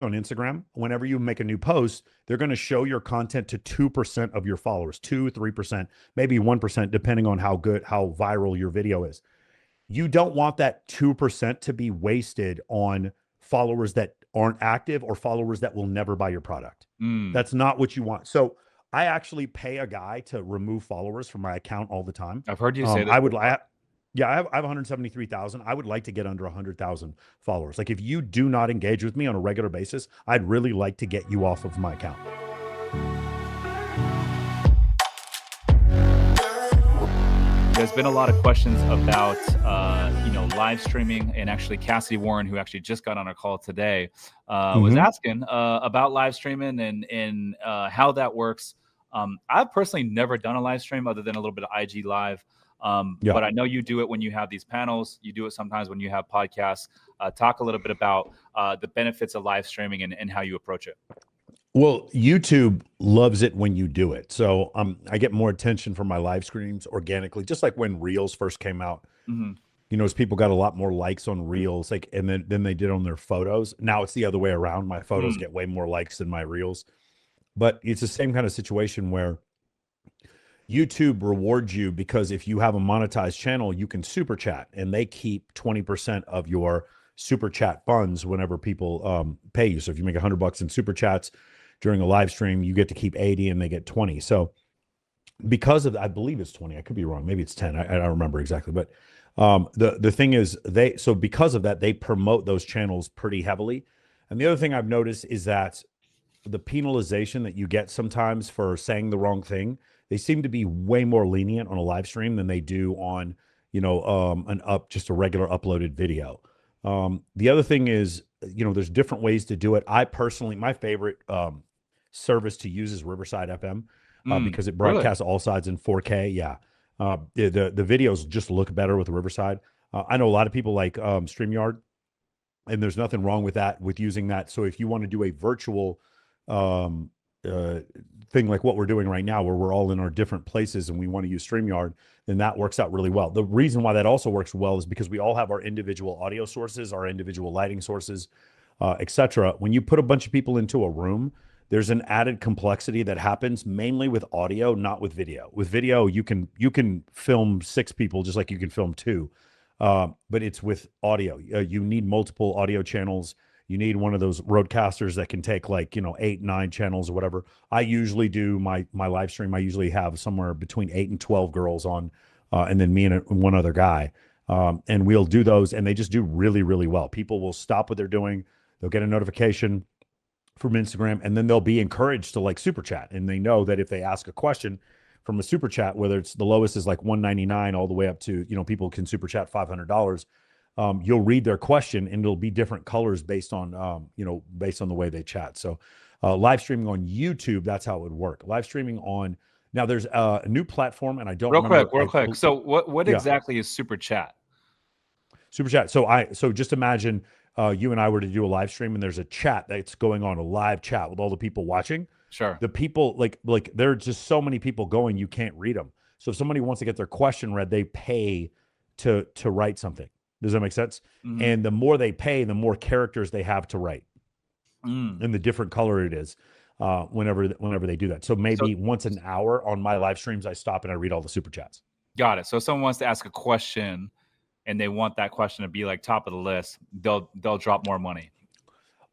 on Instagram, whenever you make a new post, they're going to show your content to 2% of your followers, 2, 3%, maybe 1%, depending on how good, how viral your video is. You don't want that 2% to be wasted on followers that aren't active or followers that will never buy your product. Mm. That's not what you want. So I actually pay a guy to remove followers from my account all the time. I've heard you say this I would, before. yeah, I have 173,000. I would like to get under 100,000 followers. Like if you do not engage with me on a regular basis, I'd really like to get you off of my account. There's been a lot of questions about, live streaming, and actually Cassidy Warren, who actually just got on a call today, was asking about live streaming and how that works. I've personally never done a live stream other than a little bit of IG live. Yeah. But I know you do it when you have these panels. You do it sometimes when you have podcasts. Talk a little bit about the benefits of live streaming and how you approach it. Well, YouTube loves it when you do it. So I get more attention from my live streams organically, just like when Reels first came out. Mm-hmm. You know, as people got a lot more likes on Reels, like, and then than they did on their photos. Now it's the other way around. My photos get way more likes than my Reels. But it's the same kind of situation where YouTube rewards you because if you have a monetized channel, you can super chat and they keep 20% of your super chat funds whenever people pay you. So if you make $100 in super chats during a live stream, you get to keep 80 and they get 20. So because of, I believe it's 20, I could be wrong. Maybe it's 10. I don't remember exactly. But the thing is so because of that, they promote those channels pretty heavily. And the other thing I've noticed is that the penalization that you get sometimes for saying the wrong thing, they seem to be way more lenient on a live stream than they do on, just a regular uploaded video. The other thing is, there's different ways to do it. I personally, my favorite service to use is Riverside FM because it broadcasts all sides in 4K. Yeah. The videos just look better with Riverside. I know a lot of people like StreamYard, and there's nothing wrong with that, with using that. So if you want to do a virtual thing like what we're doing right now, where we're all in our different places and we want to use StreamYard, then that works out really well. The reason why that also works well is because we all have our individual audio sources, our individual lighting sources, etc. When you put a bunch of people into a room, there's an added complexity that happens mainly with audio, not with video. With video, you can film 6 people just like you can film 2, but it's with audio. You need multiple audio channels. You need one of those roadcasters that can take 8, 9 channels or whatever. I usually do my live stream. I usually have somewhere between 8 and 12 girls on, and then me and one other guy. And we'll do those, and they just do really, really well. People will stop what they're doing. They'll get a notification from Instagram, and then they'll be encouraged to super chat. And they know that if they ask a question from a super chat, whether it's the lowest is like $1.99 all the way up to, people can super chat $500. You'll read their question and it'll be different colors based on, based on the way they chat. So live streaming on YouTube, that's how it would work. Live streaming on, now there's a new platform and I don't remember. Real quick. So what exactly is super chat? Super chat. So just imagine you and I were to do a live stream and there's a chat that's going on, a live chat with all the people watching. Sure. The people like there are just so many people going, you can't read them. So if somebody wants to get their question read, they pay to write something. Does that make sense? Mm-hmm. And the more they pay, the more characters they have to write, and the different color it is whenever they do that. So maybe once an hour on my live streams, I stop and I read all the super chats. Got it. So if someone wants to ask a question and they want that question to be like top of the list, they'll drop more money.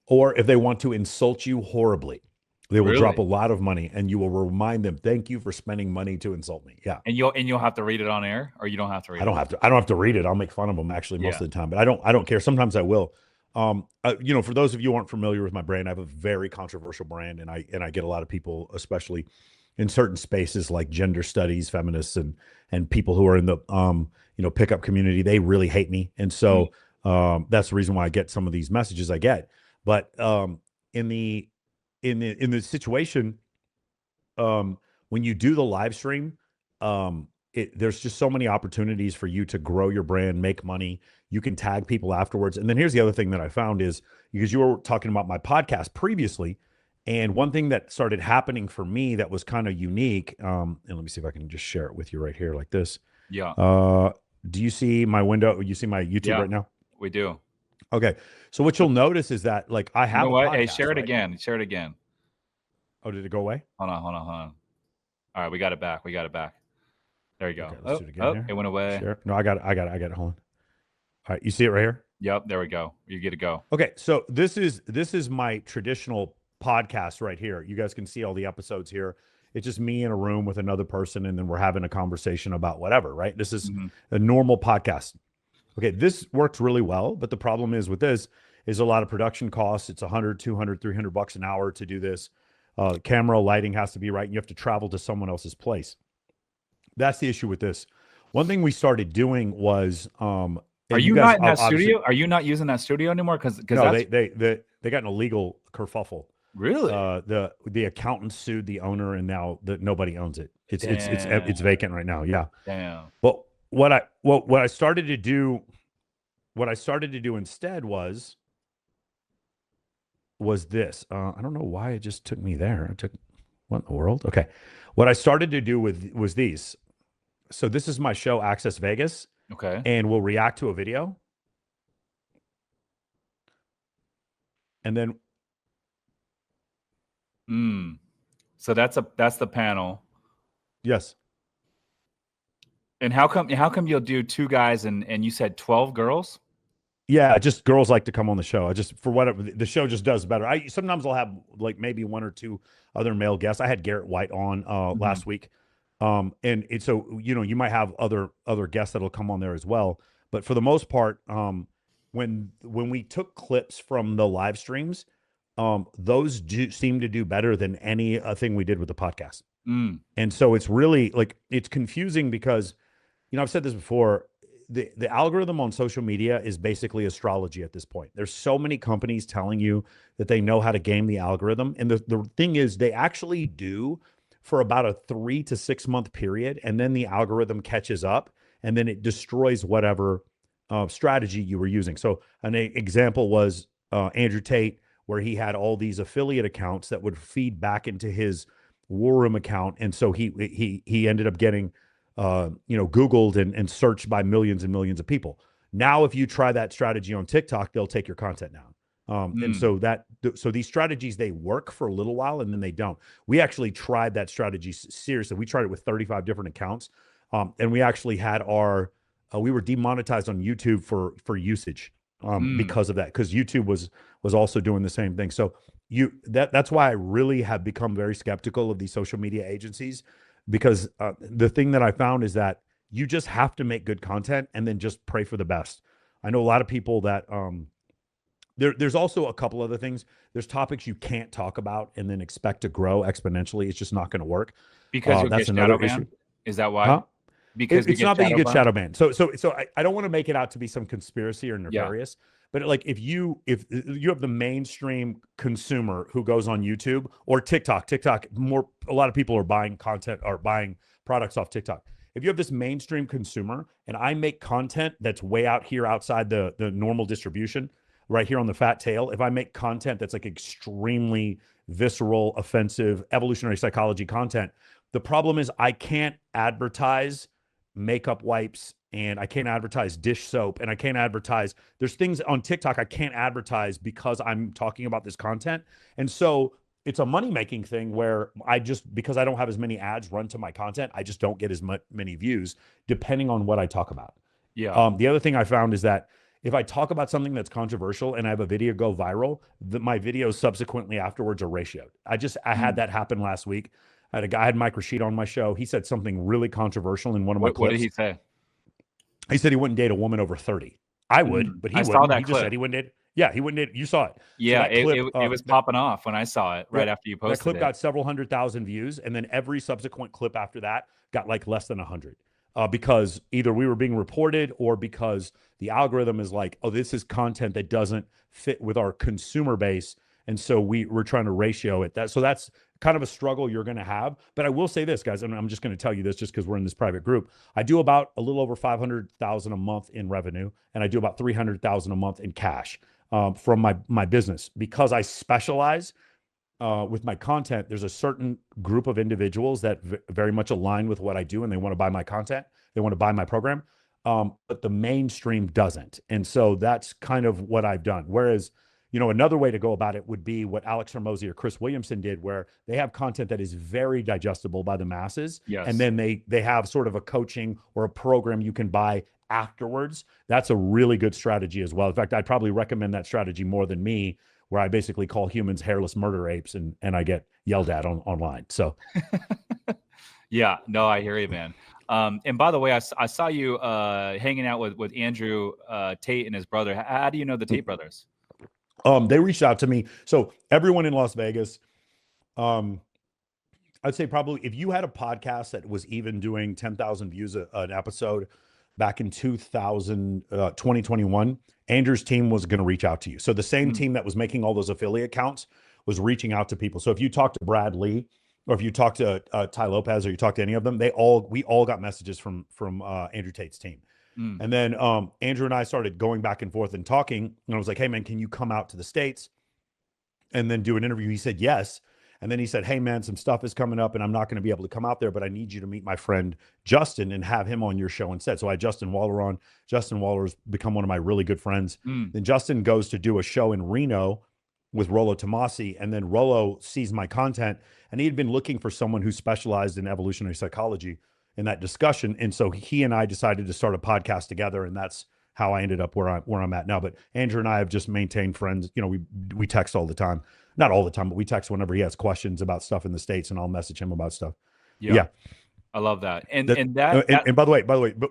Or if they want to insult you horribly, they will drop a lot of money, and you will remind them, "Thank you for spending money to insult me." Yeah, and you'll have to read it on air, or you don't have to read it. I don't have to read it. I'll make fun of them actually most of the time, but I don't care. Sometimes I will. For those of you who aren't familiar with my brand, I have a very controversial brand, and I get a lot of people, especially in certain spaces like gender studies, feminists, and people who are in the pickup community. They really hate me, and so that's the reason why I get some of these messages I get. But in the situation, when you do the live stream, there's just so many opportunities for you to grow your brand, make money. You can tag people afterwards. And then here's the other thing that I found is, because you were talking about my podcast previously, and one thing that started happening for me that was kind of unique, and let me see if I can just share it with you right here like this. Yeah. Do you see my window? You see my YouTube right now? We do. Okay. So what you'll notice is that like I You know have a what? Hey, share podcast, it right? again. Share it again. Oh, did it go away? Hold on, hold on, hold on. All right, we got it back. We got it back. There you Okay, go. let's Oh, do it again oh, it here. went away. Share. No, I got it. I got it. I got it. Hold on. All right. You see it right here? Yep, there we go. You get to go. Okay. So this is my traditional podcast right here. You guys can see all the episodes here. It's just me in a room with another person, and then we're having a conversation about whatever, right? This is Mhm. a normal podcast. Okay, this works really well, but the problem is with this is a lot of production costs. It's 100, 200, 300 bucks an hour to do this. Camera lighting has to be right, and you have to travel to someone else's place. That's the issue with this. One thing we started doing was, Are and you you guys not in that obviously studio? Are you not using that studio anymore? Because no, that's they got an illegal kerfuffle. really The accountant sued the owner, and now nobody owns it. It's damn, vacant right now. Yeah, damn. but what I started to do, what I started to do instead was this. I don't know why it just took me there. It took what in the world? Okay. What I started to do was these. So this is my show, Access Vegas, Okay. and we'll react to a video. And then So that's the panel. yes. And how come you'll do two guys and you said 12 girls? Yeah, just girls like to come on the show. I just for whatever the show just does better. I sometimes I'll have like maybe one or two other male guests. I had Garrett White on Mhm. last week. And it's so you might have other guests that'll come on there as well. But for the most part, when we took clips from the live streams, those seem to do better than any thing we did with the podcast. Mm. And so it's really like it's confusing because I've said this before. The algorithm on social media is basically astrology at this point. There's so many companies telling you that they know how to game the algorithm. And the thing is, they actually do for about a 3 to 6 month period. And then the algorithm catches up and then it destroys whatever strategy you were using. So an example was Andrew Tate, where he had all these affiliate accounts that would feed back into his War Room account. And so he ended up getting Googled and searched by millions and millions of people. Now, if you try that strategy on TikTok, they'll take your content down. And so these strategies, they work for a little while and then they don't. We actually tried that strategy seriously. We tried it with 35 different accounts. And we actually had we were demonetized on YouTube for usage because of that, because YouTube was also doing the same thing. So that's why I really have become very skeptical of these social media agencies, because the thing that I found is that you just have to make good content and then just pray for the best. I know a lot of people that there's also a couple other things. There's topics you can't talk about and then expect to grow exponentially. It's just not going to work. Because you'll That's get shadow another issue. banned? Is that why? Huh? Because you It's get not that you shadow get banned? shadow banned. So I don't want to make it out to be some conspiracy or Yeah. nefarious, but like if you have the mainstream consumer who goes on YouTube or TikTok, a lot of people are buying content or buying products off TikTok. If you have this mainstream consumer and I make content that's way out here outside the normal distribution, right here on the fat tail, if I make content that's like extremely visceral, offensive, evolutionary psychology content, the problem is I can't advertise makeup wipes and I can't advertise dish soap and I can't advertise. There's things on TikTok I can't advertise because I'm talking about this content. And so it's a money-making thing where because I don't have as many ads run to my content, I just don't get as many views depending on what I talk about. Yeah. The other thing I found is that if I talk about something that's controversial and I have a video go viral, my videos subsequently afterwards are ratioed. I had that happen last week. I had a guy, I had Mike Rashid on my show. He said something really controversial in one of my clips. What did he say? He said he wouldn't date a woman over 30. I would, but he I wouldn't. saw that He just clip. said he wouldn't date. Yeah, he wouldn't date. You saw it. Yeah, so that clip, it was popping off when I saw it right after you posted it. That clip got several 100,000 views, and then every subsequent clip after that got like less than 100. Because either we were being reported or because the algorithm is like, oh, this is content that doesn't fit with our consumer base. And so we're trying to ratio it. So that's kind of a struggle you're going to have. But I will say this, guys, and I'm just going to tell you this just because we're in this private group. I do about a little over 500,000 a month in revenue, and I do about 300,000 a month in cash from my business because I specialize with my content. There's a certain group of individuals that very much align with what I do and they want to buy my content. They want to buy my program. but the mainstream doesn't. And so that's kind of what I've done. Whereas, another way to go about it would be what Alex Hormozy or Chris Williamson did, where they have content that is very digestible by the masses. And Yes. then they have sort of a coaching or a program you can buy afterwards. That's a really good strategy as well. In fact, I'd probably recommend that strategy more than me, where I basically call humans hairless murder apes and I get yelled at online. So Yeah, no, I hear you, man. And by the way, I saw you hanging out with Andrew Tate and his brother. How do you know the Tate brothers? they reached out to me. So everyone in Las Vegas, um, I'd say probably if you had a podcast that was even doing 10,000 views an episode back in 2021, Andrew's team was going to reach out to you. So the same Mm, team that was making all those affiliate accounts was reaching out to people. So if you talk to Brad Lee, or if you talk to Ty Lopez, or you talk to any of them, we all got messages from Andrew Tate's team. mm, And then Andrew and I started going back and forth and talking. And I was like, hey, man, can you come out to the States and then do an interview? He said yes. And then he said, hey, man, some stuff is coming up and I'm not going to be able to come out there, but I need you to meet my friend Justin and have him on your show instead. So I had Justin Waller on. Justin Waller's become one of my really good friends. mm. Then Justin goes to do a show in Reno with Rollo Tomasi. And then Rollo sees my content, and he had been looking for someone who specialized in evolutionary psychology in that discussion. And so he and I decided to start a podcast together, and that's how I ended up where I'm at now. But Andrew and I have just maintained friends. We text all the time. Not all the time, but we text whenever he has questions about stuff in the States, and I'll message him about stuff. Yeah, Yeah. I love that. And That, and that, and by the way,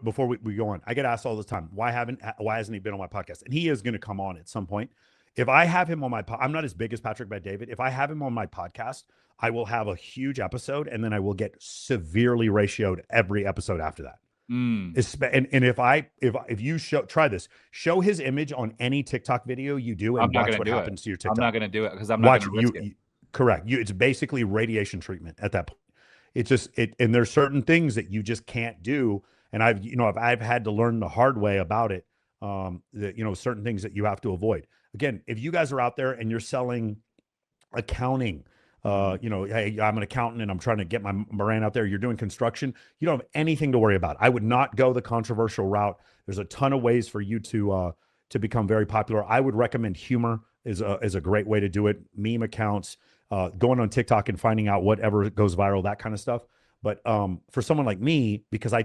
before we go on, I get asked all the time, why hasn't he been on my podcast? And he is going to come on at some point. If I have him on I'm not as big as Patrick Bet David. If I have him on my podcast, I will have a huge episode, and then I will get severely ratioed every episode after that. mm, And if you show his image on any TikTok video you do, I'm and not watch going to what do it. happens to your I'm not TikTok. going to do it because I'm not Watch going to risk it. correct. It's basically radiation treatment at that point. It's just and there's certain things that you just can't do. And I've had to learn the hard way about it. That certain things that you have to avoid. Again, if you guys are out there and you're selling accounting, Mhm. hey, I'm an accountant and I'm trying to get my brand out there. You're doing construction. You don't have anything to worry about. I would not go the controversial route. There's a ton of ways for you to become very popular. I would recommend humor is a great way to do it. Meme accounts, going on TikTok and finding out whatever goes viral, that kind of stuff. But for someone like me, because I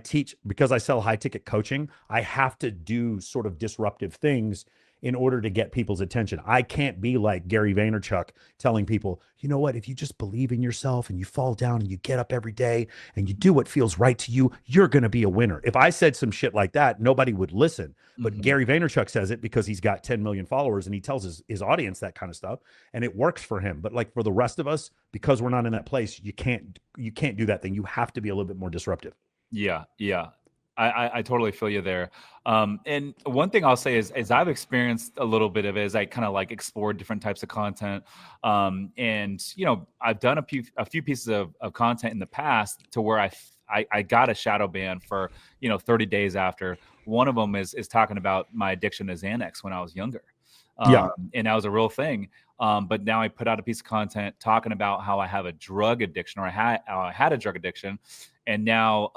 sell high ticket coaching, I have to do sort of disruptive things in order to get people's attention. I can't be like Gary Vaynerchuk telling people, you know what, if you just believe in yourself and you fall down and you get up every day and you do what feels right to you, you're going to be a winner. If I said some shit like that, nobody would listen. But Mhm. Gary Vaynerchuk says it because he's got 10 million followers and he tells his audience that kind of stuff, and it works for him. But like for the rest of us, because we're not in that place, you can't do that thing. You have to be a little bit more disruptive. Yeah, yeah. I totally feel you there. And one thing I'll say is I've experienced a little bit of it as I kind of like explored different types of content. And I've done a few pieces of content in the past to where I got a shadow ban for 30 days after. One of them is talking about my addiction to Xanax when I was younger. Yeah. And that was a real thing. But now I put out a piece of content talking about how I have a drug addiction, or I had a drug addiction. And now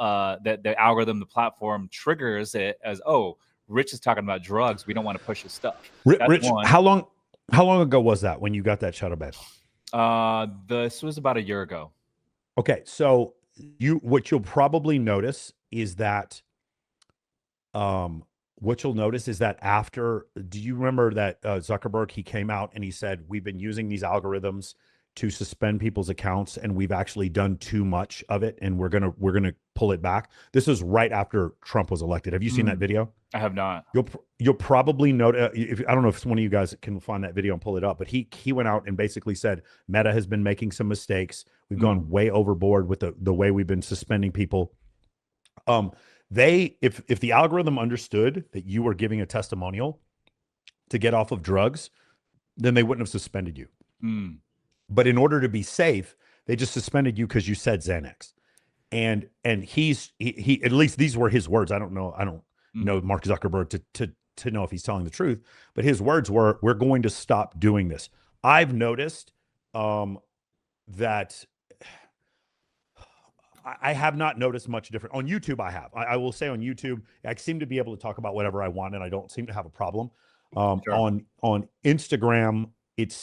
that the algorithm, the platform triggers it as, oh, Rich is talking about drugs. We don't want to push his stuff. That's Rich, one. how long ago was that when you got that shadow ban? This was about a year ago. Okay, so what you'll probably notice is that after, do you remember that Zuckerberg, he came out and he said, we've been using these algorithms to suspend people's accounts and we've actually done too much of it and we're gonna pull it back. This is right after Trump was elected. Have you seen that video? I have not. You'll probably note, I don't know if one of you guys can find that video and pull it up, but he went out and basically said Meta has been making some mistakes. We've gone way overboard with the way we've been suspending people. If the algorithm understood that you were giving a testimonial to get off of drugs, then they wouldn't have suspended you. But in order to be safe, they just suspended you because you said Xanax. And he at least these were his words. I don't know Mark Zuckerberg to know if he's telling the truth, but his words were, we're going to stop doing this. I've noticed that I have not noticed much different on YouTube. I will say on YouTube, I seem to be able to talk about whatever I want, and I don't seem to have a problem. Sure. On Instagram,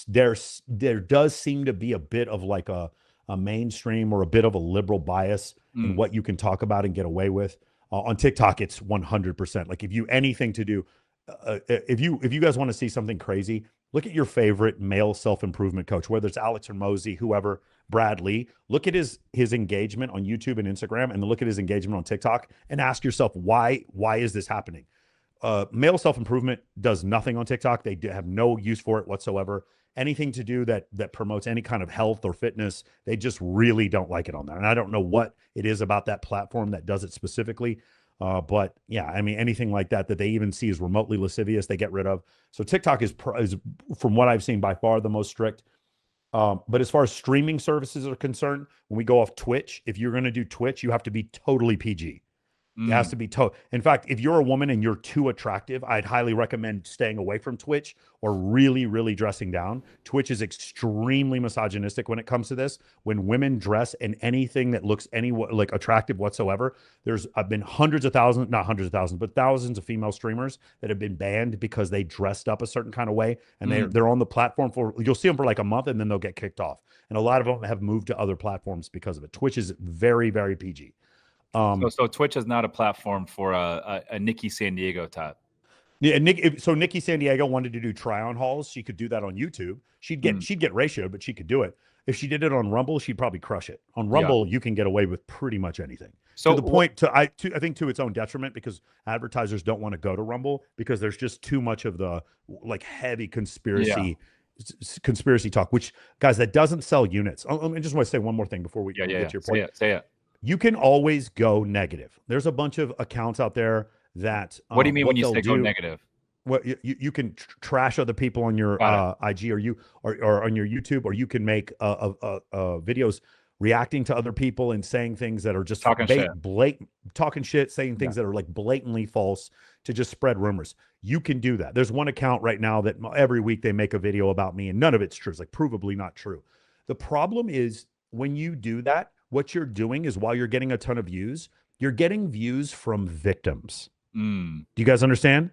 there does seem to be a bit of like a mainstream or a bit of a liberal bias in what you can talk about and get away with. On TikTok, it's 100%. Like if you anything to do, if you guys want to see something crazy, look at your favorite male self-improvement coach, whether it's Alex or Mosey, whoever, Bradley. Look at his engagement on YouTube and Instagram, and then look at his engagement on TikTok, and ask yourself why is this happening? Male self-improvement does nothing on TikTok. They have no use for it whatsoever. Anything to do that promotes any kind of health or fitness, they just really don't like it on there. And I don't know what it is about that platform that does it specifically. But yeah, I mean, anything like that they even see as remotely lascivious, they get rid of. So TikTok is from what I've seen, by far the most strict. But as far as streaming services are concerned, when we go off Twitch, if you're going to do Twitch, you have to be totally PG. It has to be in fact, if you're a woman and you're too attractive, I'd highly recommend staying away from Twitch or really, really dressing down. Twitch is extremely misogynistic when it comes to this. When women dress in anything that looks like attractive whatsoever, I've been hundreds of thousands, not hundreds of thousands, but thousands of female streamers that have been banned because they dressed up a certain kind of way, and they're on the platform you'll see them for like a month and then they'll get kicked off. And a lot of them have moved to other platforms because of it. Twitch is very, very PG. So Twitch is not a platform for a Nikki San Diego type. Yeah, so Nikki San Diego wanted to do try-on hauls. She could do that on YouTube. She'd get ratioed, but she could do it. If she did it on Rumble, she'd probably crush it. On Rumble, you can get away with pretty much anything. So to the point, I think to its own detriment, because advertisers don't want to go to Rumble because there's just too much of the like heavy conspiracy talk. Which, guys, that doesn't sell units. I just want to say one more thing before we get to your point. Say it. You can always go negative. There's a bunch of accounts out there that. What do you mean when you say go negative? Well, you can trash other people on your IG or on your YouTube, or you can make videos reacting to other people and saying things that are just talking shit, saying things that are like blatantly false to just spread rumors. You can do that. There's one account right now that every week they make a video about me and none of it's true. It's like provably not true. The problem is when you do that, what you're doing is while you're getting a ton of views, you're getting views from victims. Do you guys understand?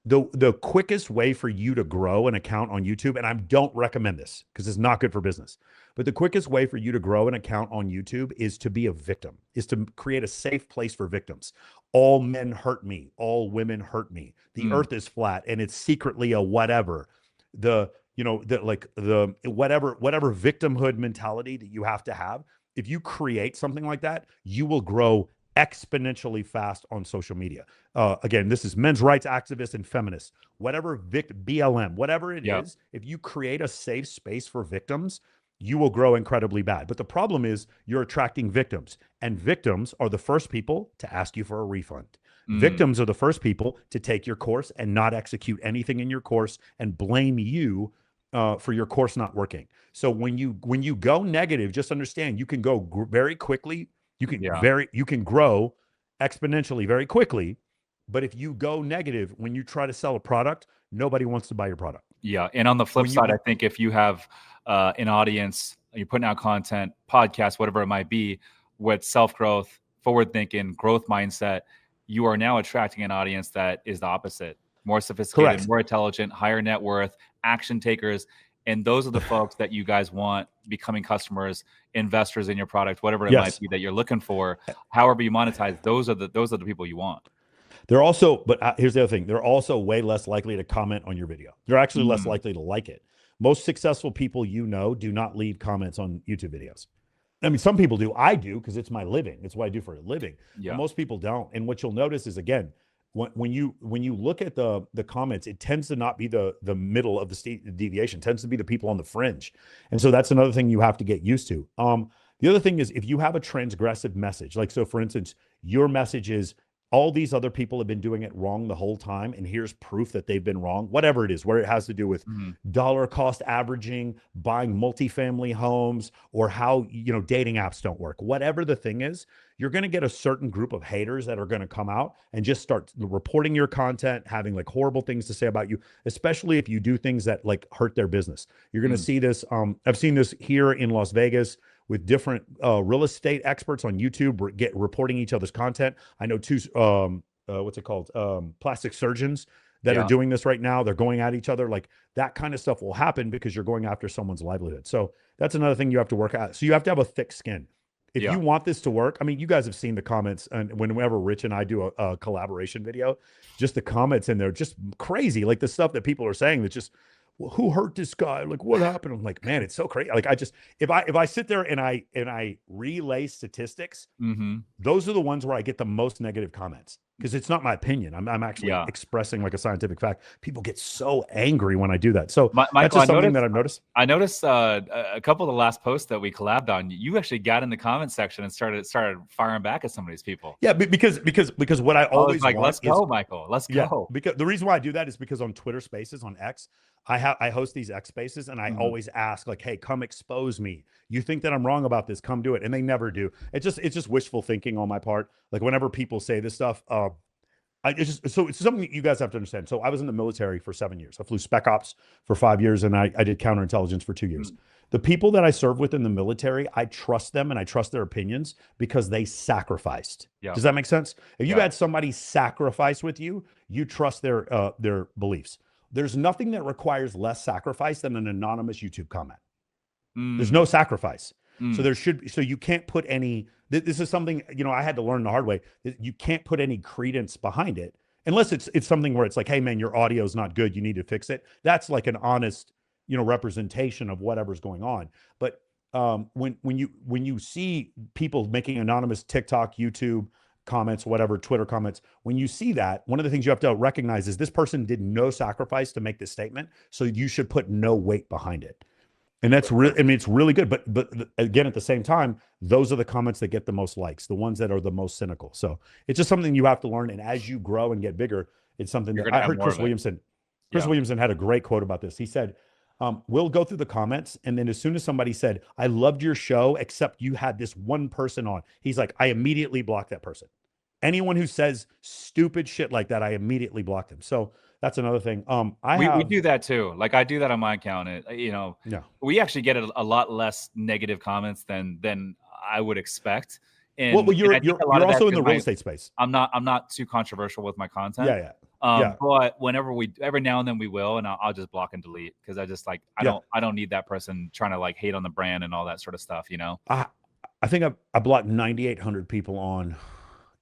The quickest way for you to grow an account on YouTube, and I don't recommend this because it's not good for business, but the quickest way for you to grow an account on YouTube is to be a victim, is to create a safe place for victims. All men hurt me. All women hurt me. The earth is flat and it's secretly a whatever. Whatever victimhood mentality that you have to have. If you create something like that, you will grow exponentially fast on social media. Again, this is men's rights activists and feminists, whatever BLM, whatever it is, if you create a safe space for victims, you will grow incredibly bad. But the problem is you're attracting victims, and victims are the first people to ask you for a refund. Victims are the first people to take your course and not execute anything in your course and blame you for your course not working. So when you go negative, just understand you can go very quickly. You can grow exponentially very quickly. But if you go negative, when you try to sell a product, nobody wants to buy your product. Yeah. And on the flip side, I think if you have an audience, you're putting out content, podcasts, whatever it might be, with self-growth, forward thinking, growth mindset, you are now attracting an audience that is the opposite. More sophisticated, more intelligent, higher net worth, action takers. And those are the folks that you guys want becoming customers, investors in your product, whatever it might be that you're looking for. However you monetize, those are the people you want. They're also, but here's the other thing. They're also way less likely to comment on your video. They're actually less likely to like it. Most successful people do not leave comments on YouTube videos. I mean, some people do. I do because it's my living. It's what I do for a living. Yeah. But most people don't. And what you'll notice is, again, when you look at the comments, it tends to not be the middle of the deviation. It tends to be the people on the fringe. And so that's another thing you have to get used to. The other thing is, if you have a transgressive message, like, so for instance, your message is, all these other people have been doing it wrong the whole time, and here's proof that they've been wrong, whatever it is, where it has to do with dollar cost averaging, buying multifamily homes, or how, dating apps don't work. Whatever the thing is, you're going to get a certain group of haters that are going to come out and just start reporting your content, having like horrible things to say about you, especially if you do things that like hurt their business. You're going to see this. I've seen this here in Las Vegas with different real estate experts on YouTube reporting each other's content. I know two what's it called, plastic surgeons that are doing this right now. They're going at each other. Like, that kind of stuff will happen because you're going after someone's livelihood. So that's another thing you have to work out. So you have to have a thick skin. If you want this to work, I mean, you guys have seen the comments, and whenever Rich and I do a collaboration video, just the comments in there, just crazy. Like, the stuff that people are saying that just, well, who hurt this guy? Like, what happened? I'm like, man, it's so crazy. Like, if I sit there and I relay statistics, those are the ones where I get the most negative comments, because it's not my opinion. I'm actually expressing like a scientific fact. People get so angry when I do that. So Michael, that's just something that I've noticed. I noticed a couple of the last posts that we collabed on, you actually got in the comment section and started firing back at some of these people. Yeah, because what I always like, want let's go, Michael. Let's go. Because the reason why I do that is because on Twitter Spaces, on X, I host these X Spaces, and I always ask, like, hey, come expose me. You think that I'm wrong about this? Come do it. And they never do. It's just wishful thinking on my part. Like, whenever people say this stuff, it's something that you guys have to understand. So I was in the military for 7 years. I flew Spec Ops for 5 years, and I did counterintelligence for 2 years. The people that I serve with in the military, I trust them and I trust their opinions because they sacrificed. Does that make sense? If you had somebody sacrifice with you, you trust their beliefs. There's nothing that requires less sacrifice than an anonymous YouTube comment. There's no sacrifice. So you can't put any, this is something, I had to learn the hard way. You can't put any credence behind it unless it's something where it's like, hey man, your audio is not good, you need to fix it. That's like an honest, representation of whatever's going on. But when you see people making anonymous TikTok, YouTube comments, whatever, Twitter comments, when you see that, one of the things you have to recognize is this person did no sacrifice to make this statement, so you should put no weight behind it. And that's really, I mean, it's really good. But again, at the same time, those are the comments that get the most likes, the ones that are the most cynical. So it's just something you have to learn. And as you grow and get bigger, it's something that I heard Chris Williamson. Chris Williamson had a great quote about this. He said, we'll go through the comments, and then as soon as somebody said, I loved your show, except you had this one person on, he's like, I immediately block that person. Anyone who says stupid shit like that, I immediately block them. So that's another thing. We do that too. Like, I do that on my account. We actually get a lot less negative comments than I would expect. And you're also in the real estate space. I'm not too controversial with my content. Yeah. But every now and then we will, and I'll just block and delete, because I just like, I don't need that person trying to like hate on the brand and all that sort of stuff. I think I blocked 9,800 people on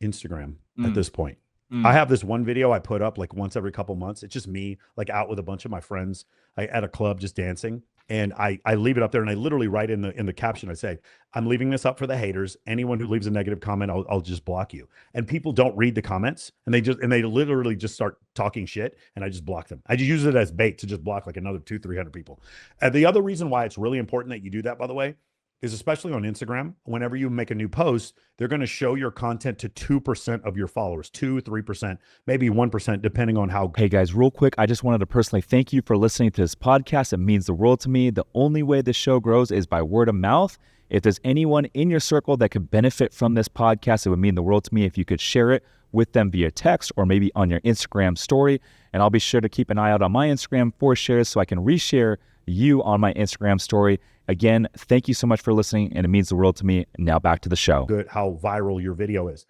Instagram at this point. I have this one video I put up like once every couple months. It's just me like out with a bunch of my friends at a club just dancing, and I leave it up there, and I literally write in the caption, I say, I'm leaving this up for the haters. Anyone who leaves a negative comment, I'll just block you. And people don't read the comments, and they literally just start talking shit, and I just block them. I just use it as bait to just block like another 200-300 people. And the other reason why it's really important that you do that, by the way, is especially on Instagram, whenever you make a new post, they're going to show your content to 2% of your followers, 2-3%, maybe 1%, depending on how. Hey guys, real quick, I just wanted to personally thank you for listening to this podcast. It means the world to me. The only way this show grows is by word of mouth. If there's anyone in your circle that could benefit from this podcast, it would mean the world to me if you could share it with them via text or maybe on your Instagram story. And I'll be sure to keep an eye out on my Instagram for shares so I can reshare you on my Instagram story. Again, thank you so much for listening, and it means the world to me. Now back to the show. Good, how viral your video is.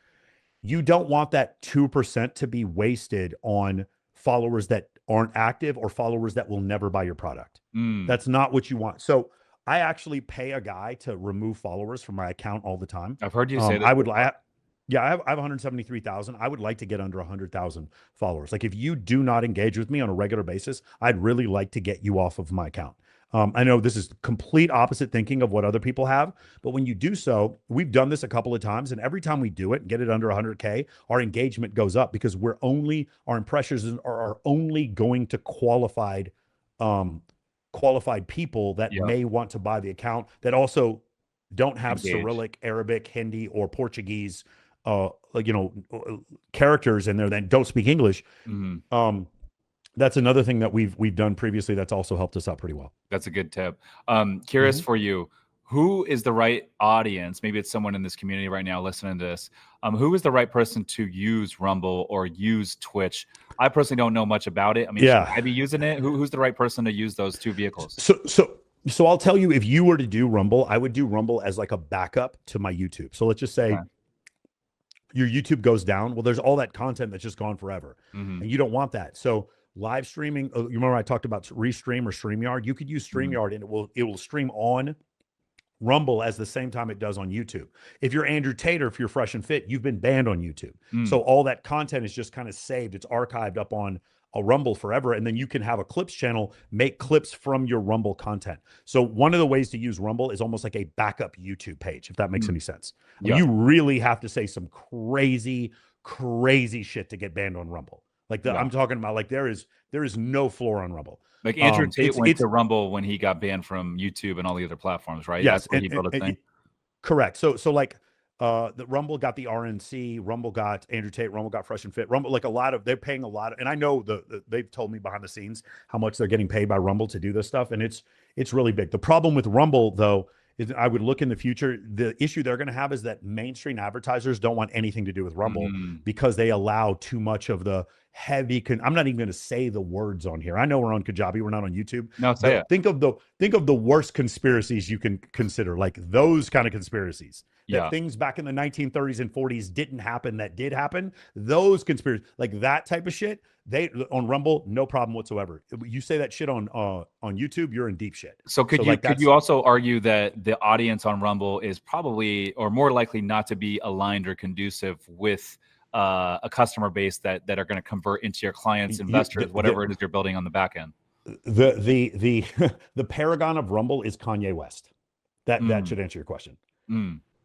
You don't want that 2% to be wasted on followers that aren't active or followers that will never buy your product. That's not what you want. So I actually pay a guy to remove followers from my account all the time. I've heard you say that. I have 173,000. I would like to get under 100,000 followers. Like, if you do not engage with me on a regular basis, I'd really like to get you off of my account. I know this is complete opposite thinking of what other people have, but when you do so, we've done this a couple of times, and every time we do it and get it under 100K, our engagement goes up, because our impressions are only going to qualified people that may want to buy the account, that also don't have Cyrillic, Arabic, Hindi, or Portuguese characters in there that don't speak English. That's another thing that we've done previously that's also helped us out pretty well. That's a good tip. Curious for you, who is the right audience? Maybe it's someone in this community right now listening to this. Who is the right person to use Rumble or use Twitch? I personally don't know much about it. I mean, should I be using it? Who's the right person to use those two vehicles? So So I'll tell you, if you were to do Rumble, I would do Rumble as like a backup to my YouTube. So let's just say your YouTube goes down. Well, there's all that content that's just gone forever, and you don't want that. So live streaming, you remember I talked about Restream or StreamYard? You could use StreamYard and it will stream on Rumble as the same time it does on YouTube. If you're Andrew Tate or if you're Fresh and Fit, you've been banned on YouTube. So all that content is just kind of saved. It's archived up on a Rumble forever. And then you can have a clips channel, make clips from your Rumble content. So one of the ways to use Rumble is almost like a backup YouTube page, if that makes any sense. Yeah. You really have to say some crazy, crazy shit to get banned on Rumble. Like I'm talking about, like there is no floor on Rumble. Like Andrew Tate went to Rumble when he got banned from YouTube and all the other platforms, right? Yes, that's where he built a thing. Correct. So like the Rumble got the RNC, Rumble got Andrew Tate, Rumble got Fresh and Fit. Rumble, like they're paying a lot of, and I know they've told me behind the scenes how much they're getting paid by Rumble to do this stuff, and it's really big. The problem with Rumble though is I would look in the future. The issue they're going to have is that mainstream advertisers don't want anything to do with Rumble because they allow too much of the heavy. I'm not even going to say the words on here. I know we're on Kajabi. We're not on YouTube. No, say it. Think of the worst conspiracies you can consider, like those kind of conspiracies. That things back in the 1930s and 40s didn't happen that did happen. Those conspiracies, like that type of shit, they on Rumble, no problem whatsoever. You say that shit on YouTube, you're in deep shit. So could you also argue that the audience on Rumble is probably or more likely not to be aligned or conducive with a customer base that are going to convert into your clients, investors, whatever it is you're building on the back end? The paragon of Rumble is Kanye West. That should answer your question.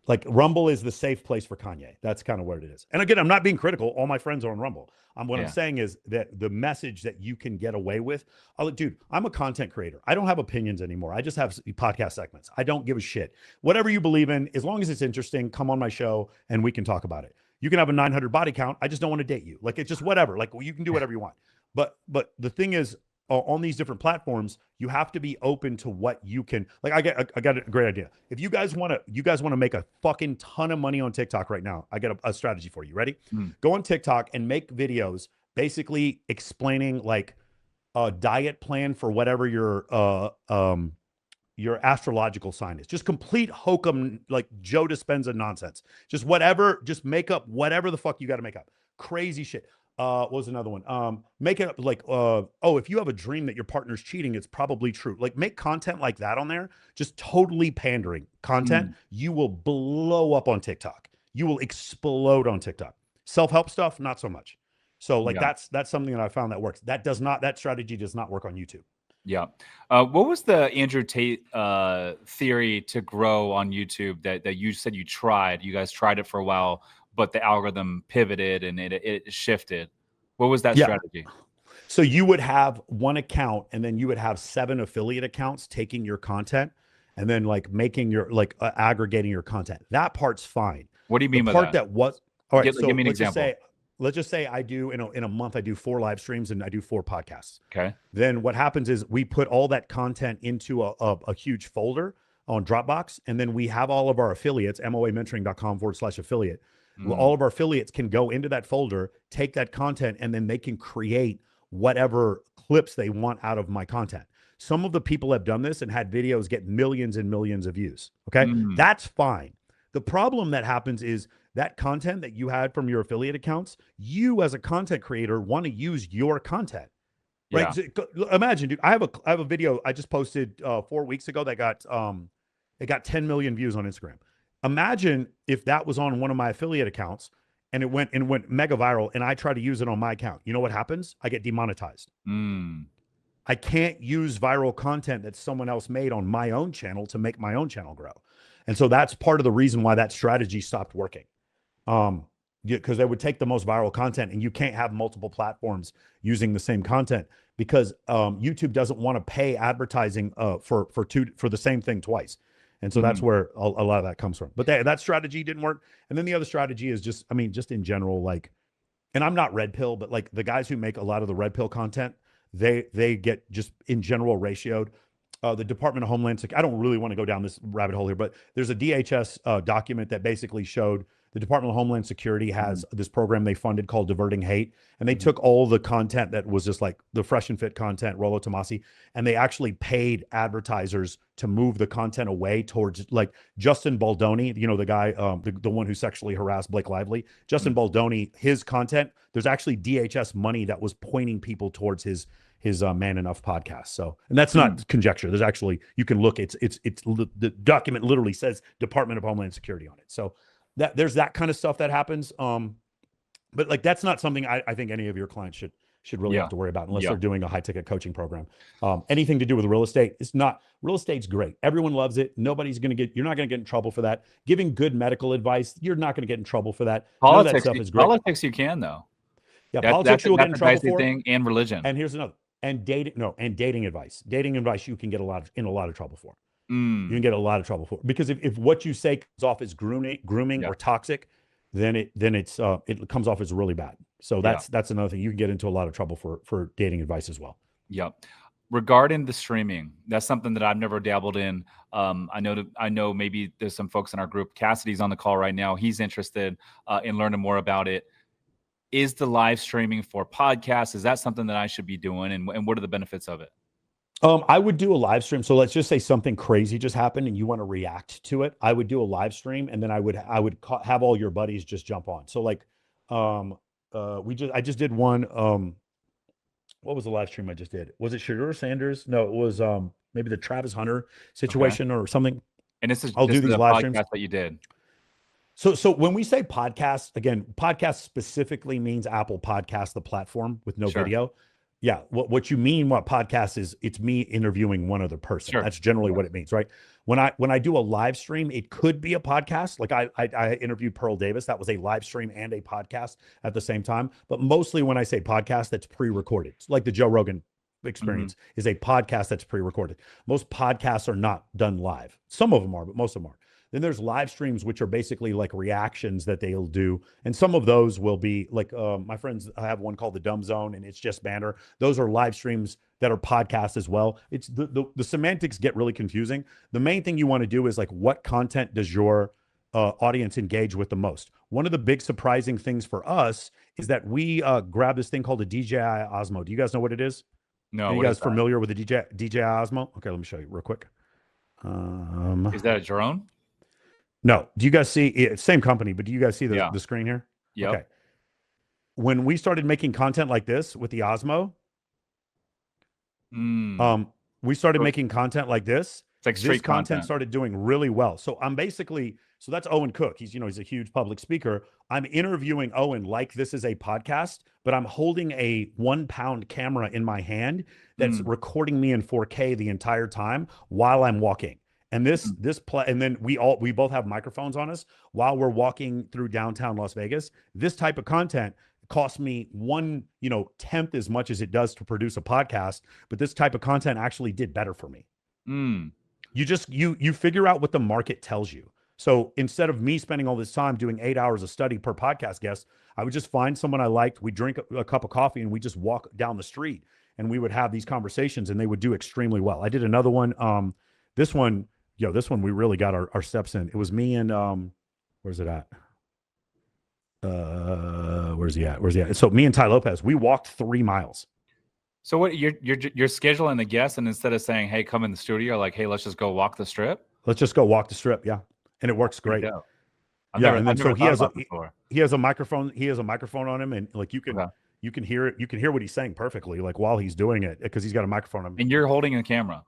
Like Rumble is the safe place for Kanye. That's kind of what it is. And again, I'm not being critical. All my friends are on Rumble. What I'm saying is that the message that you can get away with, dude, I'm a content creator. I don't have opinions anymore. I just have podcast segments. I don't give a shit. Whatever you believe in, as long as it's interesting, come on my show and we can talk about it. You can have a 900 body count. I just don't want to date you. Like, it's just whatever. Like, you can do whatever you want. But the thing is, on these different platforms, you have to be open to what you can. Like, I got a great idea. If you guys want to make a fucking ton of money on TikTok right now, I got a strategy for you. Ready? Go on TikTok and make videos basically explaining like a diet plan for whatever your astrological sign is. Just complete hokum, like Joe Dispenza nonsense. Just whatever, just make up whatever the fuck you got to make up. Crazy shit. What was another one? Make it up like, if you have a dream that your partner's cheating, it's probably true. Like, make content like that on there. Just totally pandering content. You will blow up on TikTok. You will explode on TikTok. Self-help stuff, not so much. So like that's something that I found that works. That strategy does not work on YouTube. Yeah. What was the Andrew Tate theory to grow on YouTube that you said you tried? You guys tried it for a while, but the algorithm pivoted and it shifted. What was that strategy? So you would have one account and then you would have 7 affiliate accounts taking your content and then like making your aggregating your content. That part's fine. What do you mean by that? That was all right. Give me an example. Let's just say I do in a month, I do 4 live streams and I do 4 podcasts. Okay. Then what happens is we put all that content into a huge folder on Dropbox. And then we have all of our affiliates, moamentoring.com/affiliate. All of our affiliates can go into that folder, take that content, and then they can create whatever clips they want out of my content. Some of the people have done this and had videos get millions and millions of views. Okay. That's fine. The problem that happens is that content that you had from your affiliate accounts, you as a content creator want to use your content, right? Yeah. So, imagine, dude, I have a video I just posted 4 weeks ago that got it got 10 million views on Instagram. Imagine if that was on one of my affiliate accounts and it went mega viral and I try to use it on my account. You know what happens? I get demonetized. I can't use viral content that someone else made on my own channel to make my own channel grow. And so that's part of the reason why that strategy stopped working. Because they would take the most viral content and you can't have multiple platforms using the same content because YouTube doesn't want to pay advertising for the same thing twice. And so that's where a lot of that comes from. But that strategy didn't work. And then the other strategy is just in general, like, and I'm not Red Pill, but like the guys who make a lot of the Red Pill content, they get just in general ratioed. The Department of Homeland Security, I don't really want to go down this rabbit hole here, but there's a DHS document that basically showed the Department of Homeland Security has this program they funded called Diverting Hate. And they Mhm. took all the content that was just like the fresh and fit content, Rollo Tomasi, and they actually paid advertisers to move the content away towards like Justin Baldoni, you know, the guy, the one who sexually harassed Blake Lively. Justin Baldoni, his content, there's actually DHS money that was pointing people towards his Man Enough podcast. So, and that's not conjecture. There's actually, you can look, it's the document literally says Department of Homeland Security on it. So that there's that kind of stuff that happens. But like, that's not something I think any of your clients should really have to worry about unless they're doing a high ticket coaching program. Anything to do with real estate, it's not, real estate's great. Everyone loves it. You're not going to get in trouble for that. Giving good medical advice, you're not going to get in trouble for that. None of that stuff is great. Politics you can though. Yeah, politics you will get in trouble for. Thing, and religion. And here's another. And dating advice. Dating advice you can get in a lot of trouble for. You can get a lot of trouble for, because if what you say comes off as grooming or toxic, then it comes off as really bad. So that's another thing. You can get into a lot of trouble for dating advice as well. Yep. Regarding the streaming, that's something that I've never dabbled in. I know maybe there's some folks in our group. Cassidy's on the call right now. He's interested in learning more about it. Is the live streaming for podcasts, is that something that I should be doing? And what are the benefits of it? I would do a live stream. So let's just say something crazy just happened and you want to react to it. I would do a live stream, and then I would have all your buddies just jump on. So like, I just did one. What was the live stream I just did? Was it Shadur Sanders? No, it was maybe the Travis Hunter situation or something. And this is these live streams that you did. So when we say podcast, again, podcast specifically means Apple Podcast, the platform with no video. Yeah. What you mean, what podcast is, it's me interviewing one other person. That's generally what it means, right? When I do a live stream, it could be a podcast. Like I interviewed Pearl Davis. That was a live stream and a podcast at the same time. But mostly when I say podcast, that's pre-recorded. It's like the Joe Rogan Experience is a podcast that's pre-recorded. Most podcasts are not done live. Some of them are, but most of them aren't. Then there's live streams, which are basically like reactions that they'll do. And some of those will be like, my friends have one called The Dumb Zone, and it's just banter. Those are live streams that are podcasts as well. It's the semantics get really confusing. The main thing you want to do is like, what content does your audience engage with the most? One of the big surprising things for us is that we grab this thing called a DJI Osmo. Do you guys know what it is? No. Are you guys familiar with the DJI Osmo? Okay, let me show you real quick. Is that a drone? No. Do you guys see same company, but do you guys see the screen here? Yeah. Okay. When we started making content like this with the Osmo, we started making content like this. It's like street content started doing really well. So so that's Owen Cook. He's a huge public speaker. I'm interviewing Owen like this is a podcast, but I'm holding a 1 pound camera in my hand that's recording me in 4K the entire time while I'm walking. And and then we both have microphones on us while we're walking through downtown Las Vegas. This type of content costs me 1/10 as much as it does to produce a podcast, but this type of content actually did better for me. You figure out what the market tells you. So instead of me spending all this time doing 8 hours of study per podcast guest, I would just find someone I liked. We drink a cup of coffee and we just walk down the street and we would have these conversations, and they would do extremely well. I did another one. This one we really got our steps in. It was me and where's it at? Where's he at? So me and Ty Lopez, we walked 3 miles. So what you're scheduling the guests, and instead of saying, "Hey, come in the studio," like, "Hey, let's just go walk the strip." Let's just go walk the strip. Yeah. And it works great. And then so he has a microphone. He has a microphone on him, and like you can hear it. You can hear what he's saying perfectly, like while he's doing it, because he's got a microphone on him. And you're holding the camera.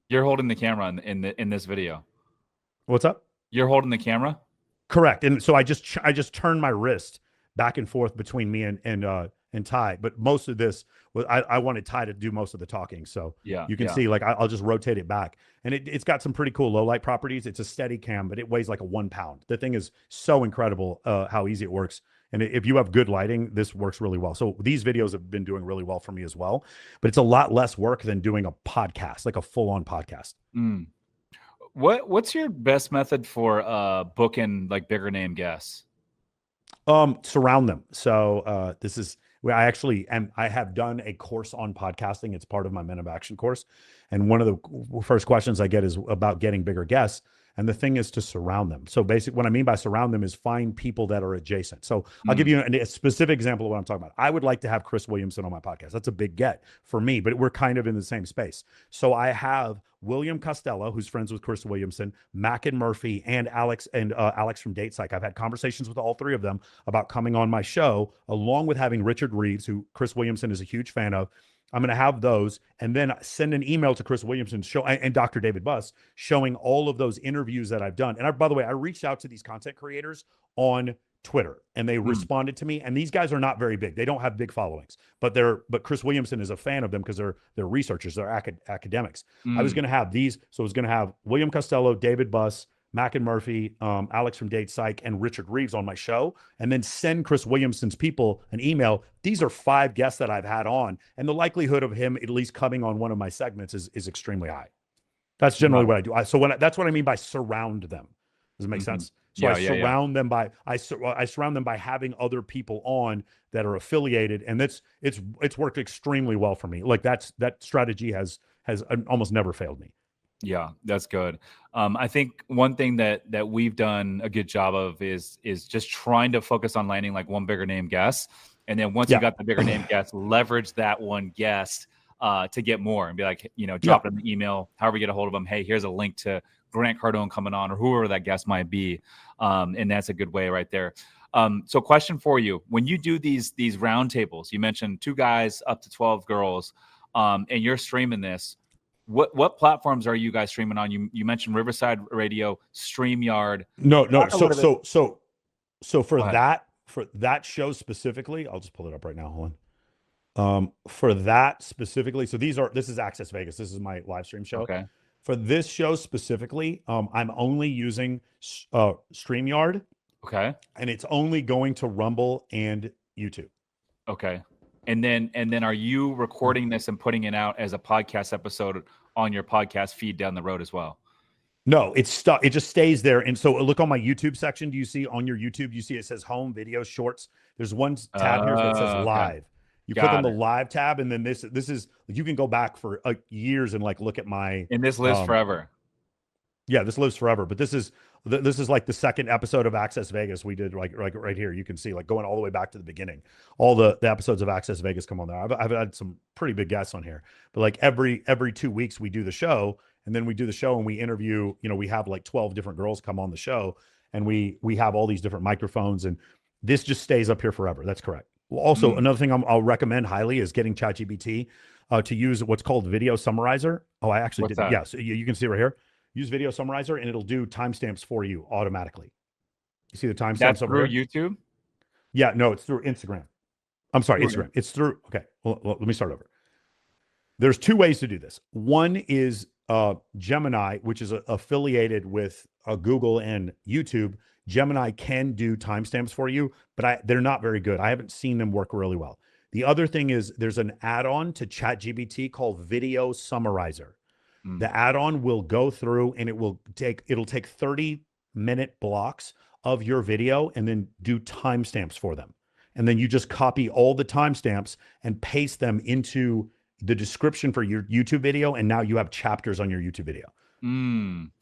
You're holding the camera in this video. What's up? You're holding the camera? Correct. And so I just turned my wrist back and forth between me and Ty. But most of this was I wanted Ty to do most of the talking. So you can see, like, I'll just rotate it back. And it's got some pretty cool low light properties. It's a steady cam, but it weighs like a 1 pound. The thing is so incredible how easy it works. And if you have good lighting, this works really well. So these videos have been doing really well for me as well. But it's a lot less work than doing a podcast, like a full-on podcast. What's your best method for booking like bigger name guests? Surround them. So this is where I have done a course on podcasting. It's part of my Men of Action course. And one of the first questions I get is about getting bigger guests. And the thing is to surround them. So basically, what I mean by surround them is find people that are adjacent. So I'll give you a specific example of what I'm talking about. I would like to have Chris Williamson on my podcast. That's a big get for me, but we're kind of in the same space. So I have William Costello, who's friends with Chris Williamson, Mac and Murphy, and Alex from Date Psych. I've had conversations with all three of them about coming on my show, along with having Richard Reeves, who Chris Williamson is a huge fan of. I'm going to have those and then send an email to Chris Williamson and Dr. David Buss showing all of those interviews that I've done. And by the way, I reached out to these content creators on Twitter and they responded to me. And these guys are not very big. They don't have big followings, but Chris Williamson is a fan of them because they're researchers, they're academics. I was going to have these. So I was going to have William Costello, David Buss, Mac and Murphy, Alex from Date Psych, and Richard Reeves on my show, and then send Chris Williamson's people an email. These are 5 guests that I've had on, and the likelihood of him at least coming on one of my segments is extremely high. That's generally what I do. That's what I mean by surround them. Does it make sense? So I surround them by I surround them by having other people on that are affiliated, and it's worked extremely well for me. Like that strategy has almost never failed me. Yeah, that's good. I think one thing that we've done a good job of is just trying to focus on landing like one bigger name guest. And then once you got the bigger name guest, leverage that one guest to get more and be like, drop it in the email, however you get a hold of them. Hey, here's a link to Grant Cardone coming on or whoever that guest might be. And that's a good way right there. So question for you, when you do these roundtables, you mentioned 2 guys up to 12 girls, and you're streaming this, what platforms are you guys streaming on? You mentioned Riverside Radio, StreamYard. No. So for that show specifically, I'll just pull it up right now. Hold on. For that specifically, so this is Access Vegas. This is my live stream show. Okay. For this show specifically, I'm only using StreamYard. Okay. And it's only going to Rumble and YouTube. Okay. And then are you recording this and putting it out as a podcast episode on your podcast feed down the road as well? No, it just stays there. And so look on my YouTube section. Do you see on your YouTube, you see it says home, video, shorts. There's one tab here that says live. You click on the live tab, and then this is, you can go back for years and like look at my. And this lives forever. Yeah, this lives forever. But this is like the second episode of Access Vegas we did, like right here. You can see like going all the way back to the beginning. All the episodes of Access Vegas come on there. I've had some pretty big guests on here. But like every 2 weeks we do the show, and then we do the show and we interview. We have like 12 different girls come on the show, and we have all these different microphones, and this just stays up here forever. That's correct. Well, also another thing I'll recommend highly is getting ChatGPT to use what's called Video Summarizer. Oh, I actually did. Yeah, so you can see right here. Use Video Summarizer, and it'll do timestamps for you automatically. You see the timestamps over here? Through YouTube? Yeah, no, it's through Instagram. I'm sorry, Instagram. It's through, okay, well, let me start over. There's 2 ways to do this. One is Gemini, which is affiliated with Google and YouTube. Gemini can do timestamps for you, but they're not very good. I haven't seen them work really well. The other thing is there's an add-on to ChatGPT called Video Summarizer. The add-on will go through and it'll take 30-minute blocks of your video and then do timestamps for them. And then you just copy all the timestamps and paste them into the description for your YouTube video. And now you have chapters on your YouTube video. And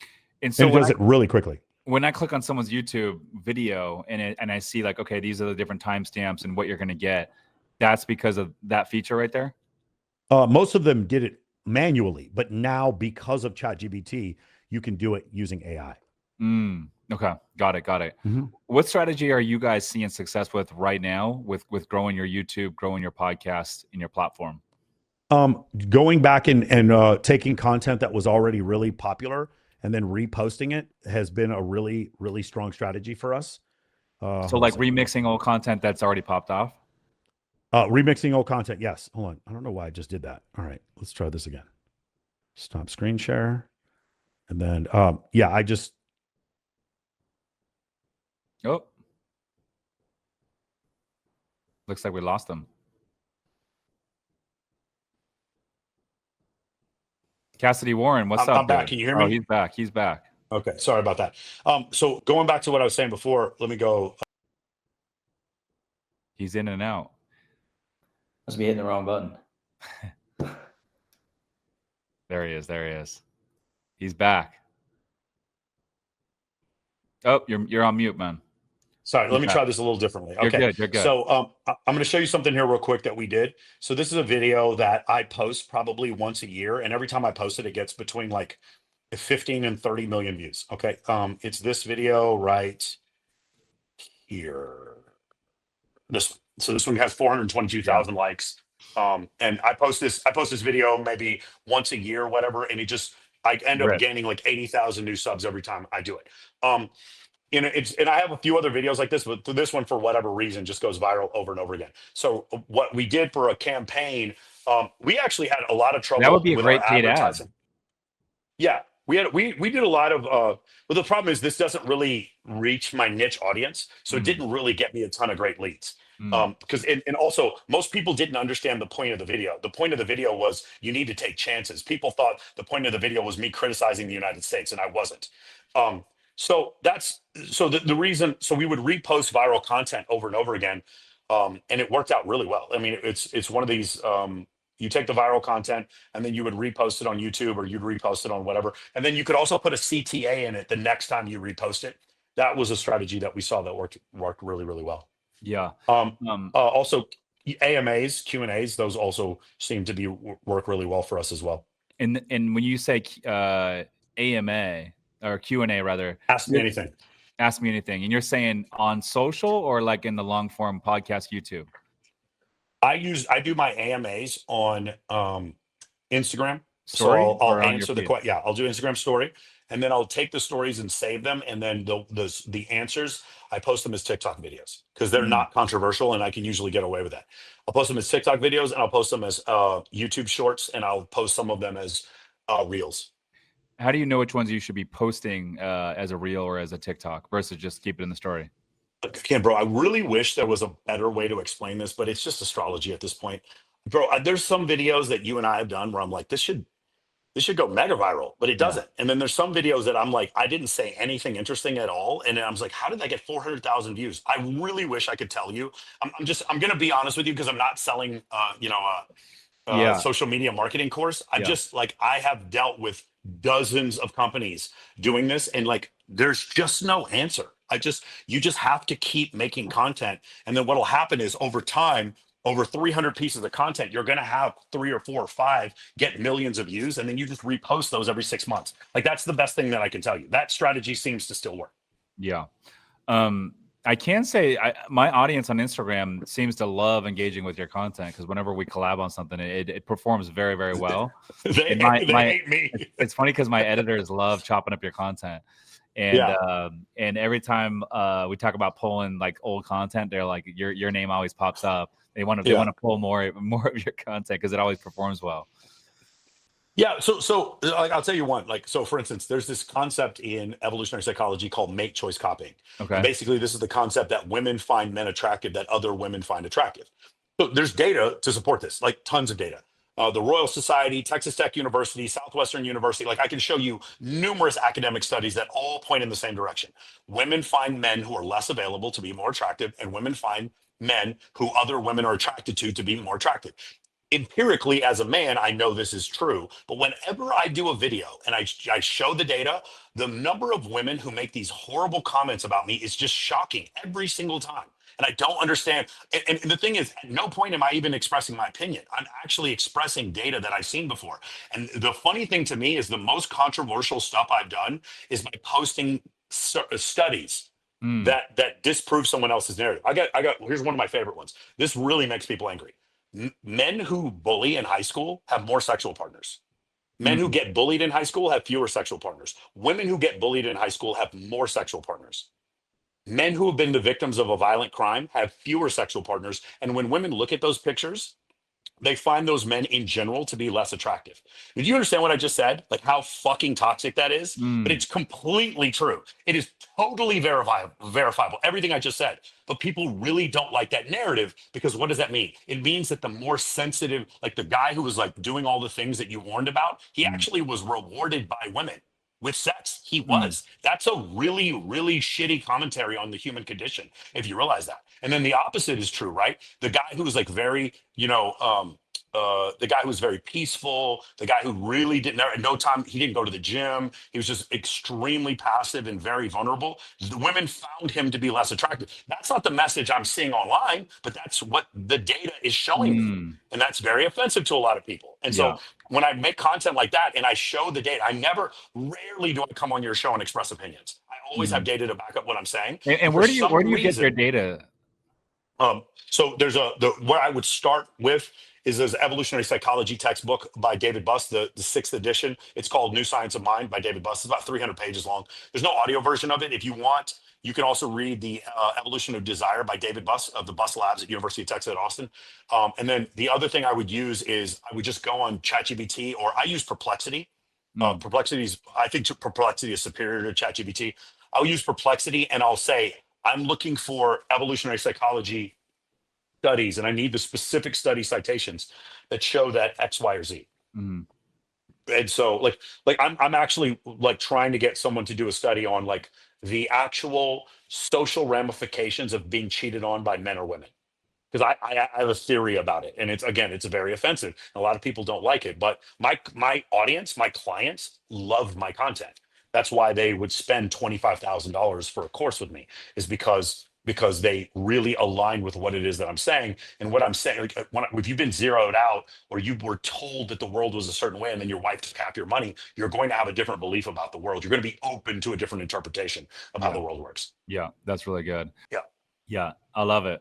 so it does it really quickly. When I click on someone's YouTube video and I see like, okay, these are the different timestamps and what you're going to get, that's because of that feature right there? Most of them did it manually, but now because of ChatGPT, you can do it using AI. Okay, got it. What strategy are you guys seeing success with right now with growing your YouTube, growing your podcast in your platform? Going back and taking content that was already really popular and then reposting it has been a really, really strong strategy for us. So like remixing old content that's already popped off? Remixing old content, yes. Hold on. I don't know why I just did that. All right, let's try this again. Stop screen share. And then, I just. Oh. Looks like we lost them. Cassidy Warren, what's up? I'm back. Can you hear me? Oh, he's back. He's back. Okay, sorry about that. So going back to what I was saying before, let me go. He's in and out. Must be hitting the wrong button. There he is. He's back. Oh, you're on mute, man. Sorry, let me try this a little differently. You're Okay, good. You're good. so I'm going to show you something here real quick that we did. So this is a video that I post probably once a year, and every time I post it, it gets between like 15 and 30 million views. Okay, it's this video right here. This one has 422,000 likes. And I post this video maybe once a year, whatever, and I end up gaining like 80,000 new subs every time I do it. And I have a few other videos like this, but this one, for whatever reason, just goes viral over and over again. So what we did for a campaign, we actually had a lot of trouble. That would be a with great our paid ad. advertising. Yeah, we did a lot of but the problem is this doesn't really reach my niche audience, so it didn't really get me a ton of great leads. Because and also most people didn't understand the point of the video. The point of the video was you need to take chances. People thought the point of the video was me criticizing the United States, and I wasn't. So the reason. So we would repost viral content over and over again, and it worked out really well. I mean, it's one of these. You take the viral content and then you would repost it on YouTube, or you'd repost it on whatever, and then you could also put a CTA in it the next time you repost it. That was a strategy that we saw that worked really, really well. Yeah. Also, AMAs, Q&As, those also seem to work really well for us as well. And when you say AMA or Q&A rather, ask me anything. Ask me anything, and you're saying on social or like in the long form podcast YouTube? I do my AMAs on Instagram. Story, so I'll answer the question. Yeah, I'll do Instagram story, and then I'll take the stories and save them, and then the answers I post them as TikTok videos because they're not controversial, and I can usually get away with that. I'll post them as TikTok videos, and I'll post them as YouTube shorts, and I'll post some of them as reels. How do you know which ones you should be posting as a reel or as a TikTok versus just keep it in the story? Again, bro, I really wish there was a better way to explain this, but it's just astrology at this point. Bro, there's some videos that you and I have done where I'm like, this should go mega viral, but it doesn't. And then there's some videos that I'm like, I didn't say anything interesting at all. And then I was like, how did that get 400,000 views? I really wish I could tell you. I'm going to be honest with you because I'm not selling, social media marketing course. I have dealt with dozens of companies doing this, and like, there's just no answer. You just have to keep making content. And then what'll happen is over time, over 300 pieces of content, you're going to have 3 or 4 or 5 get millions of views. And then you just repost those every 6 months. Like, that's the best thing that I can tell you. That strategy seems to still work. Yeah. I can say my audience on Instagram seems to love engaging with your content because whenever we collab on something, it performs very, very well. they hate me. It's funny because my editors love chopping up your content. And every time we talk about pulling like old content, they're like, your name always pops up. They want to pull more of your content because it always performs well. Yeah. So like, I'll tell you one. Like, so for instance, there's this concept in evolutionary psychology called make choice copying. Okay. Basically, this is the concept that women find men attractive that other women find attractive. So there's data to support this, like tons of data. The Royal Society, Texas Tech University, Southwestern University, like I can show you numerous academic studies that all point in the same direction. Women find men who are less available to be more attractive, and women find men who other women are attracted to be more attractive. Empirically, as a man, I know this is true, but whenever I do a video and I show the data, the number of women who make these horrible comments about me is just shocking every single time. And I don't understand. And the thing is, at no point am I even expressing my opinion. I'm actually expressing data that I've seen before. And the funny thing to me is the most controversial stuff I've done is by posting studies that disprove someone else's narrative. Here's one of my favorite ones. This really makes people angry. Men who bully in high school have more sexual partners. Men who get bullied in high school have fewer sexual partners. Women who get bullied in high school have more sexual partners. Men who have been the victims of a violent crime have fewer sexual partners. And when women look at those pictures, they find those men in general to be less attractive. Did you understand what I just said? Like how fucking toxic that is? But it's completely true. It is totally verifiable, everything I just said. But people really don't like that narrative because what does that mean? It means that the more sensitive, like the guy who was like doing all the things that you warned about, he actually was rewarded by women with sex. He was. That's a really, really shitty commentary on the human condition, if you realize that. And then the opposite is true, right? The guy who was like very, the guy who was very peaceful, the guy who really didn't, at no time, he didn't go to the gym. He was just extremely passive and very vulnerable. The women found him to be less attractive. That's not the message I'm seeing online, but that's what the data is showing me. And that's very offensive to a lot of people. And so when I make content like that and I show the data, rarely do I come on your show and express opinions. I always have data to back up what I'm saying. And where do you get your data? So there's what I would start with is this evolutionary psychology textbook by David Buss, the 6th edition. It's called New Science of Mind by David Buss. It's about 300 pages long. There's no audio version of it. If you want, you can also read the Evolution of Desire by David Buss of the Buss Labs at University of Texas at Austin. And then the other thing I would use is I would just go on ChatGPT, or I use Perplexity. I think Perplexity is superior to ChatGPT. I'll use Perplexity and I'll say, I'm looking for evolutionary psychology studies, and I need the specific study citations that show that X, Y, or Z. And so like I'm actually like trying to get someone to do a study on like the actual social ramifications of being cheated on by men or women. Because I have a theory about it. And it's very offensive. A lot of people don't like it, but my audience, my clients love my content. That's why they would spend $25,000 for a course with me, is because they really align with what it is that I'm saying. And what I'm saying, like, if you've been zeroed out or you were told that the world was a certain way and then your wife took half your money, you're going to have a different belief about the world. You're going to be open to a different interpretation of how the world works. Yeah, that's really good. Yeah, I love it.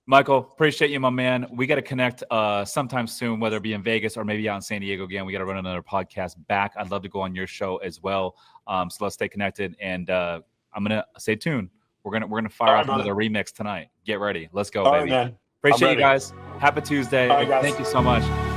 Michael, appreciate you, my man. We got to connect sometime soon, whether it be in Vegas or maybe out in San Diego again. We got to run another podcast back. I'd love to go on your show as well. So let's stay connected, and I'm gonna stay tuned. We're gonna fire off another remix tonight. Get ready. Let's go, baby. Right, man. Appreciate you guys. Happy Tuesday. Right, guys. Thank you so much.